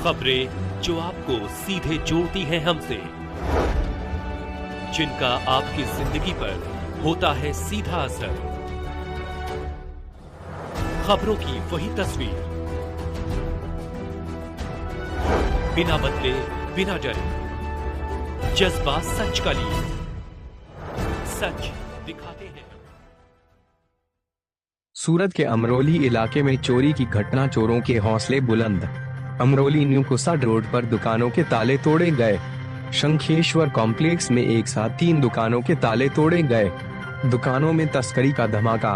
खबरें जो आपको सीधे जोड़ती हैं हमसे, जिनका आपकी जिंदगी पर होता है सीधा असर। खबरों की वही तस्वीर, बिना बदले बिना डरे, जज्बा सच का लिए, सच दिखाते हैं। सूरत के अमरोली इलाके में चोरी की घटना, चोरों के हौसले बुलंद। अमरोली न्यू कुसाड रोड पर दुकानों के ताले तोड़े गए। शंखेश्वर कॉम्प्लेक्स में एक साथ 3 दुकानों के ताले तोड़े गए। दुकानों में तस्करी का धमाका।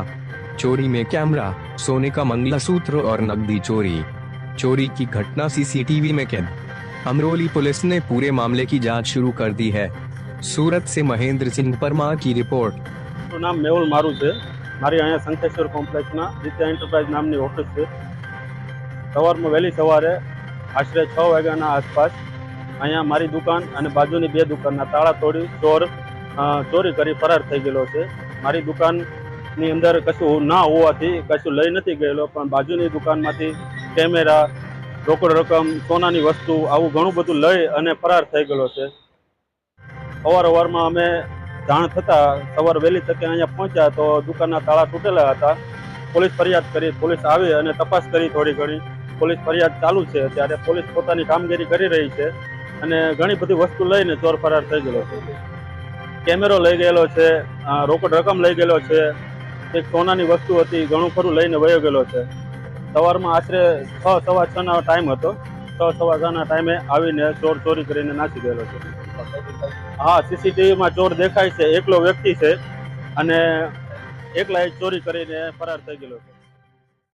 चोरी में कैमरा, सोने का मंगलसूत्र और नकदी चोरी। चोरी की घटना सीसीटीवी में कैद। अमरोली पुलिस ने पूरे मामले की जांच शुरू कर दी है। सूरत से महेंद्र सिंह परमार की रिपोर्ट। મારું નામ મેહુલ મારું છે। મારી અહીંયા શંખેશ્વર કોમ્પ્લેક્સમાં જીત્યા એન્ટરપ્રાઇઝ નામની ઓફિસ છે। સવારમાં વહેલી સવારે આશરે 6 વાગ્યાના આસપાસ અહીંયા મારી દુકાન અને બાજુની 2 દુકાનના તાળા તોડી ચોરી કરી ફરાર થઈ ગયેલો છે। મારી દુકાનની અંદર કશું ના હોવાથી કશું લઈ નથી ગયેલો, પણ બાજુની દુકાનમાંથી કેમેરા, રોકડ રકમ, સોનાની વસ્તુ આવું ઘણું બધું લઈ અને ફરાર થઈ ગયેલો છે। અવારનવારમાં અમે જાણ થતાં સવાર વહેલી તકે અહીંયા પહોંચ્યા તો દુકાનના તાળા તૂટેલા હતા। પોલીસ ફરિયાદ કરી, પોલીસ આવી અને તપાસ કરી થોડી ઘણી। પોલીસ ફરિયાદ ચાલુ છે, ત્યારે પોલીસ પોતાની કામગીરી કરી રહી છે અને ઘણી બધી વસ્તુ લઈને ચોર ફરાર થઈ ગયેલો છે। કેમેરો લઈ ગયેલો છે, રોકડ રકમ લઈ ગયેલો છે, એક સોનાની વસ્તુ હતી, ઘણું ખરું લઈને વયો ગયેલો છે। સવારમાં આશરે 6:15 ટાઈમ હતો। 6:15 ટાઈમે આવીને ચોર ચોરી કરીને નાસી ગયેલો છે। હા, સીસીટીવીમાં ચોર દેખાય છે, એકલો વ્યક્તિ છે અને એકલા ચોરી કરીને ફરાર થઈ ગયેલો છે।